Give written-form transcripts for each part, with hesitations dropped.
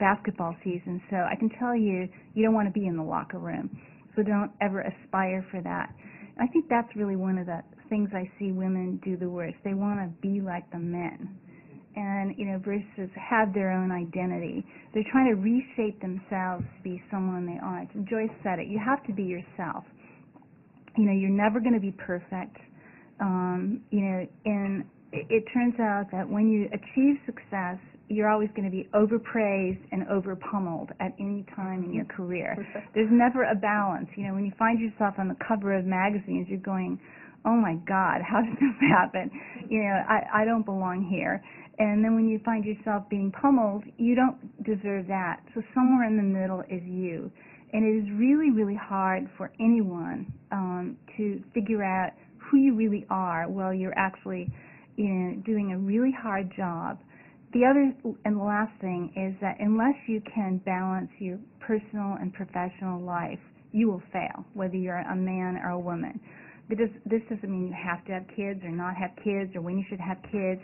basketball season, so I can tell you, you don't want to be in the locker room. So don't ever aspire for that. I think that's really one of the things I see women do the worst. They want to be like the men, and versus have their own identity. They're trying to reshape themselves to be someone they aren't. And Joyce said it. You have to be yourself. You're never going to be perfect. And it turns out that when you achieve success, you're always going to be overpraised and overpummeled at any time in your career. There's never a balance. When you find yourself on the cover of magazines, you're going, oh my God, how did this happen? I don't belong here. And then when you find yourself being pummeled, you don't deserve that. So somewhere in the middle is you. And it is really, really hard for anyone to figure out who you really are while you're actually doing a really hard job. The other and the last thing is that unless you can balance your personal and professional life, you will fail, whether you're a man or a woman. This doesn't mean you have to have kids or not have kids or when you should have kids,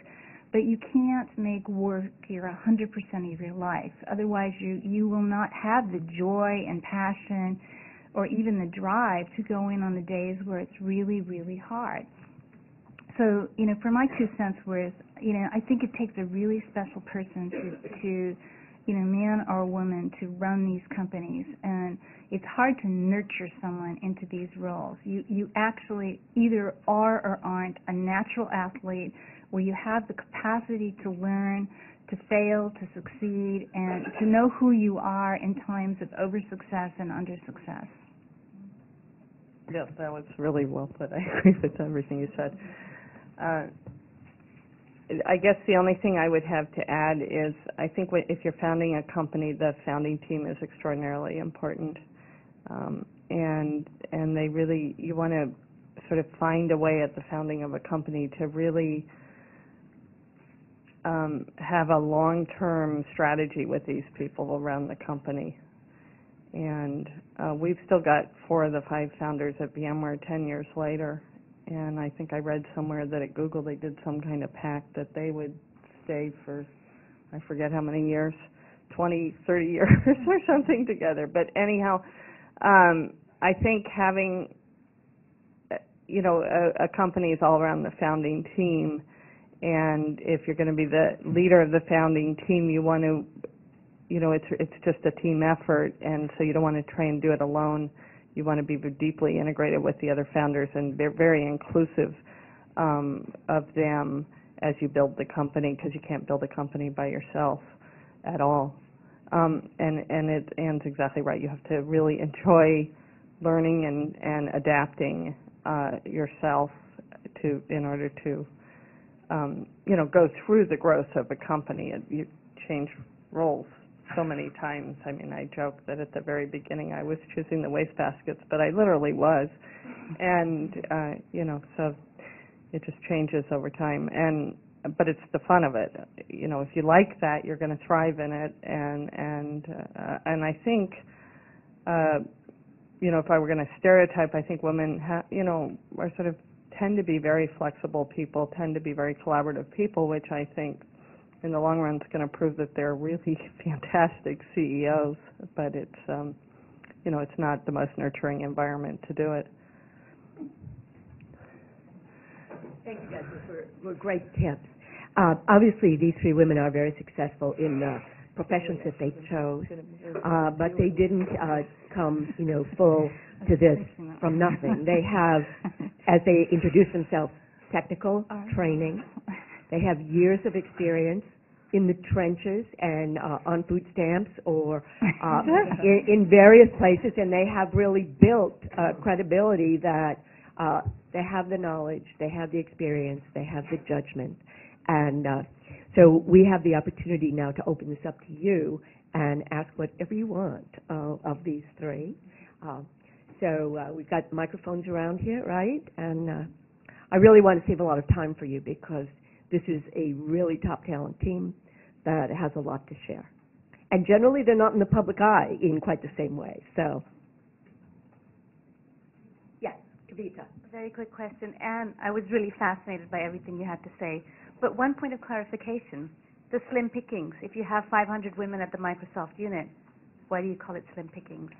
but you can't make work your 100% of your life. Otherwise, you will not have the joy and passion or even the drive to go in on the days where it's really, really hard. So, for my 2 cents worth, I think it takes a really special person to man or woman to run these companies, and it's hard to nurture someone into these roles. You actually either are or aren't a natural athlete where you have the capacity to learn, to fail, to succeed, and to know who you are in times of over-success and under-success. Yes, that was really well put. I agree with everything you said. I guess the only thing I would have to add is I think if you're founding a company, the founding team is extraordinarily important. And they really, you want to sort of find a way at the founding of a company to really have a long-term strategy with these people around the company. And we've still got 4 of the 5 founders at VMware 10 years later. And I think I read somewhere that at Google they did some kind of pact that they would stay for, I forget how many years, 20, 30 years or something together. But anyhow, I think having, a company is all around the founding team. And if you're going to be the leader of the founding team, you want to, it's just a team effort. And so you don't want to try and do it alone. You want to be deeply integrated with the other founders, and they're very inclusive of them as you build the company, because you can't build a company by yourself at all. And Anne's exactly right. You have to really enjoy learning and adapting yourself in order to go through the growth of a company. You change roles so many times. I mean, I joke that at the very beginning I was choosing the wastebaskets, but I literally was. And, so it just changes over time. But it's the fun of it. If you like that, you're going to thrive in it. And I think, if I were going to stereotype, I think women, are sort of tend to be very flexible people, tend to be very collaborative people, which I think in the long run is going to prove that they're really fantastic CEOs, but it's, it's not the most nurturing environment to do it. Thank you, guys, for great tips. Obviously, these 3 women are very successful in the professions that they chose, but they didn't come, full to this from nothing. They have, as they introduce themselves, technical training. They have years of experience in the trenches and on food stamps or in various places, and they have really built credibility that they have the knowledge, they have the experience, they have the judgment. And so we have the opportunity now to open this up to you and ask whatever you want of these 3. So we've got microphones around here, right? And I really want to save a lot of time for you because this is a really top talent team that has a lot to share. And generally they're not in the public eye in quite the same way. So, yes, Kavita. Very quick question. Anne, I was really fascinated by everything you had to say. But one point of clarification. the slim pickings. If you have 500 women at the Microsoft unit, why do you call it slim pickings?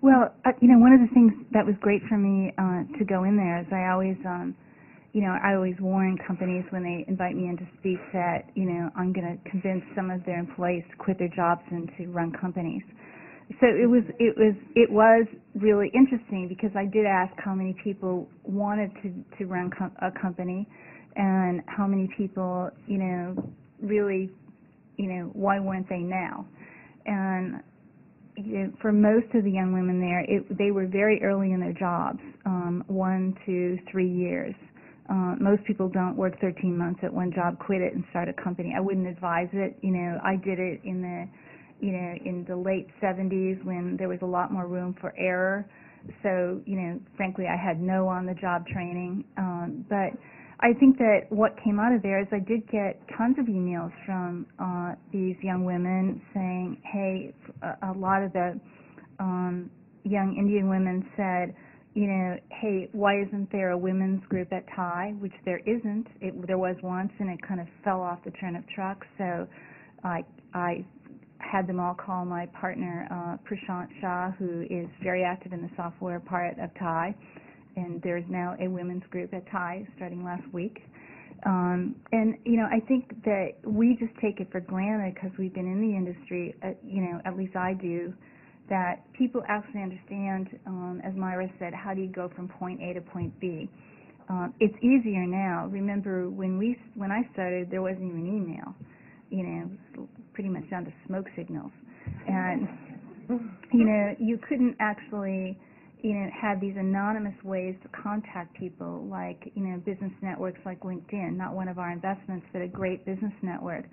Well, one of the things that was great for me to go in there is I always, I always warn companies when they invite me in to speak that, I'm going to convince some of their employees to quit their jobs and to run companies. So it was really interesting because I did ask how many people wanted to run a company, and how many people, really, why weren't they now? And for most of the young women there, they were very early in their jobs, 1 to 3 years. Most people don't work 13 months at one job, quit it, and start a company. I wouldn't advise it. I did it in the late 70s when there was a lot more room for error. So, frankly, I had no on-the-job training. But I think that what came out of there is I did get tons of emails from these young women saying, hey, a lot of the young Indian women said, hey, why isn't there a women's group at TIE? Which there isn't. There was once, and it kind of fell off the turnip truck. So I had them all call my partner, Prashant Shah, who is very active in the software part of TIE. And there's now a women's group at TIE starting last week. And, I think that we just take it for granted because we've been in the industry, at least I do, that people actually understand, as Myra said, how do you go from point A to point B. It's easier now. Remember, when I started, there wasn't even email. It was pretty much down to smoke signals. And, you couldn't actually have these anonymous ways to contact people like, business networks like LinkedIn, not one of our investments, but a great business network.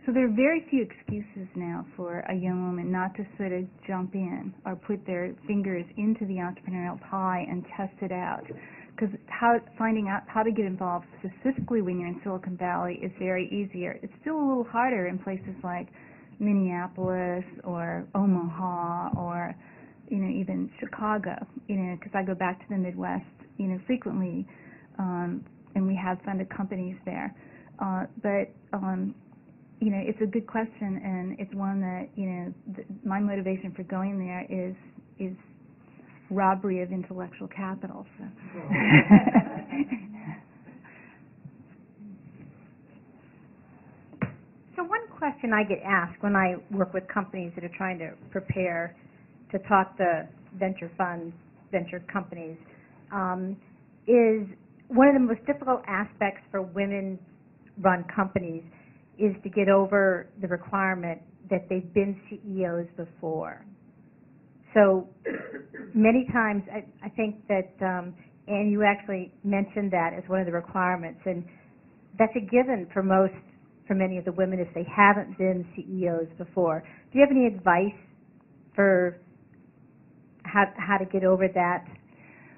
So there are very few excuses now for a young woman not to sort of jump in or put their fingers into the entrepreneurial pie and test it out. Because finding out how to get involved specifically when you're in Silicon Valley is very easier. It's still a little harder in places like Minneapolis or Omaha or even Chicago, because I go back to the Midwest, frequently, and we have funded companies there. But it's a good question, and it's one that, my motivation for going there is robbery of intellectual capital. So. So one question I get asked when I work with companies that are trying to prepare to talk to venture funds, venture companies, is one of the most difficult aspects for women-run companies is to get over the requirement that they've been CEOs before. So many times, I think that, Anne, you actually mentioned that as one of the requirements, and that's a given for many of the women if they haven't been CEOs before. Do you have any advice for how to get over that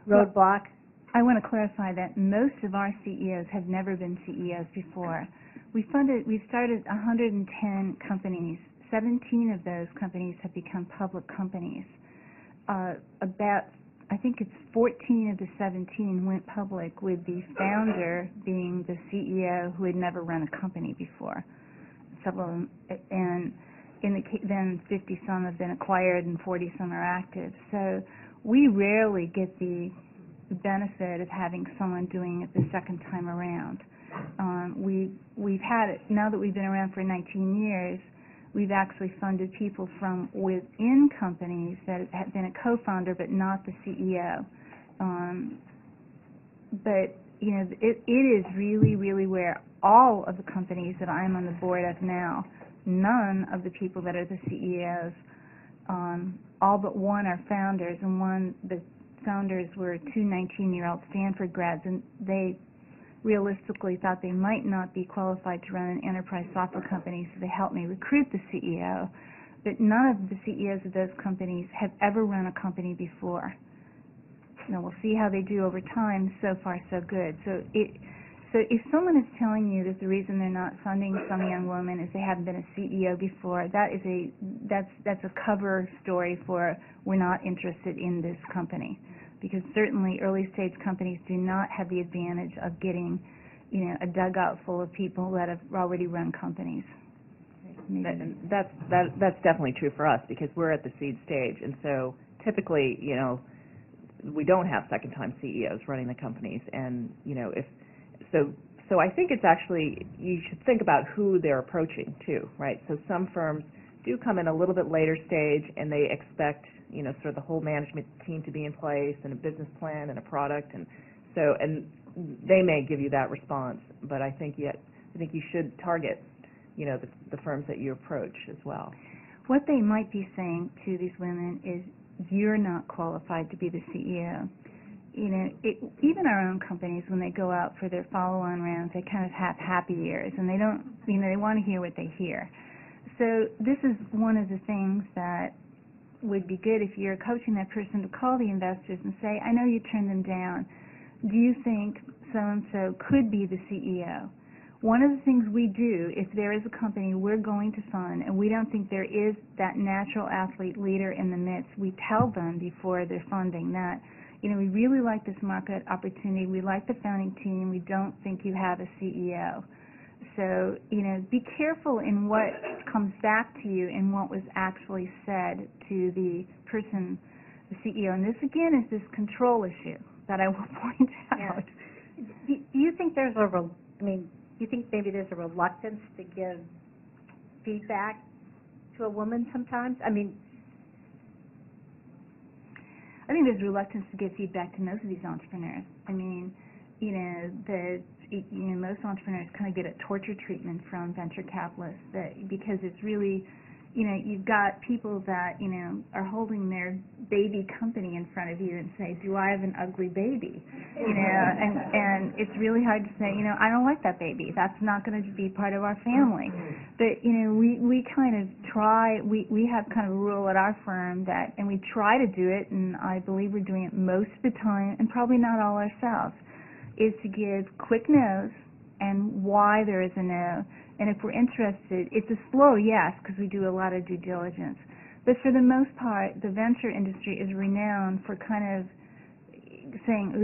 roadblock? Well, I want to clarify that most of our CEOs have never been CEOs before. We've started 110 companies. 17 of those companies have become public companies. I think it's 14 of the 17 went public with the founder being the CEO who had never run a company before. Several of them, and then 50 some have been acquired and 40 some are active. So we rarely get the benefit of having someone doing it the second time around. We've had it, now that we've been around for 19 years, we've actually funded people from within companies that have been a co-founder but not the CEO. But it is really, really where all of the companies that I'm on the board of now, none of the people that are the CEOs, all but one are founders, and the founders were two 19-year-old Stanford grads, and they realistically thought they might not be qualified to run an enterprise software company, so they helped me recruit the CEO. But none of the CEOs of those companies have ever run a company before. We'll see how they do over time. So far, so good. So if someone is telling you that the reason they're not funding some young woman is they haven't been a CEO before, that's a cover story for we're not interested in this company. Because certainly early-stage companies do not have the advantage of getting, a dugout full of people that have already run companies. maybe. That's definitely true for us because we're at the seed stage, and so typically, we don't have second-time CEOs running the companies, and so I think it's actually, you should think about who they're approaching too, right? So some firms do come in a little bit later stage, and they expect sort of the whole management team to be in place and a business plan and a product, and they may give you that response, but I think you should target the firms that you approach as well. What they might be saying to these women is, you're not qualified to be the CEO. Even our own companies, when they go out for their follow-on rounds, they kind of have happy ears, and they don't, they want to hear what they hear. So this is one of the things that would be good if you're coaching that person to call the investors and say, I know you turned them down. Do you think so-and-so could be the CEO? One of the things we do, if there is a company we're going to fund and we don't think there is that natural athlete leader in the midst, we tell them before they're funding that, we really like this market opportunity, we like the founding team, we don't think you have a CEO. So, be careful in what comes back to you and what was actually said to the person, the CEO. And this, again, is this control issue that I will point out. Yeah. Do you think there's do you think maybe there's a reluctance to give feedback to a woman sometimes? I think there's reluctance to give feedback to most of these entrepreneurs. Most entrepreneurs kind of get a torture treatment from venture capitalists because it's really, you've got people that, are holding their baby company in front of you and say, do I have an ugly baby? And it's really hard to say, I don't like that baby. That's not going to be part of our family. But, we kind of try, we have kind of a rule at our firm that, and we try to do it, and I believe we're doing it most of the time, and probably not all ourselves, is to give quick no's and why there is a no. And if we're interested, it's a slow yes, because we do a lot of due diligence. But for the most part, the venture industry is renowned for kind of saying, and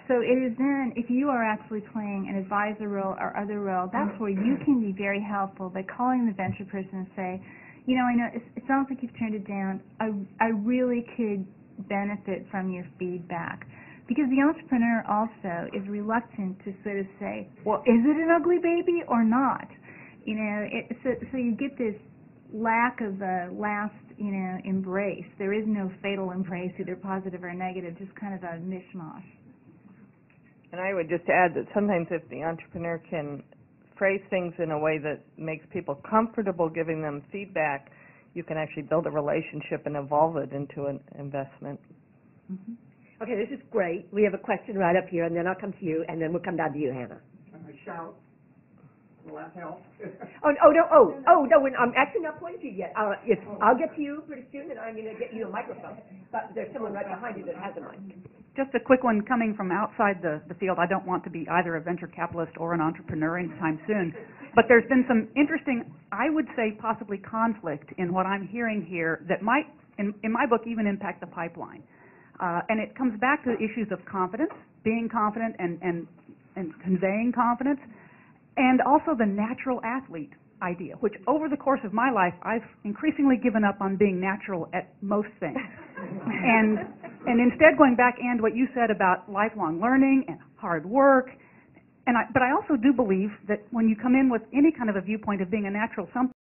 so it is then, if you are actually playing an advisor role or other role, that's where you can be very helpful by calling the venture person and say, I know it sounds like you've turned it down. I really could benefit from your feedback. Because the entrepreneur also is reluctant to sort of say, well, is it an ugly baby or not? So you get this lack of the last, embrace. There is no fatal embrace, either positive or negative, just kind of a mishmash. And I would just add that sometimes if the entrepreneur can phrase things in a way that makes people comfortable giving them feedback, you can actually build a relationship and evolve it into an investment. Mm-hmm. Okay, this is great. We have a question right up here, and then I'll come to you, and then we'll come down to you, Hannah. Can I shout? Will that help? No, I'm actually not pointing to you yet. I'll get to you pretty soon, and I'm going to get you a microphone. But there's someone right behind you that has a mic. Just a quick one coming from outside the field. I don't want to be either a venture capitalist or an entrepreneur anytime soon. But there's been some interesting, I would say possibly conflict in what I'm hearing here that might, in my book, even impact the pipeline. And it comes back to issues of confidence, being confident and conveying confidence, and also the natural athlete idea, which over the course of my life, I've increasingly given up on being natural at most things. and instead going back, and what you said about lifelong learning and hard work, but I also do believe that when you come in with any kind of a viewpoint of being a natural something,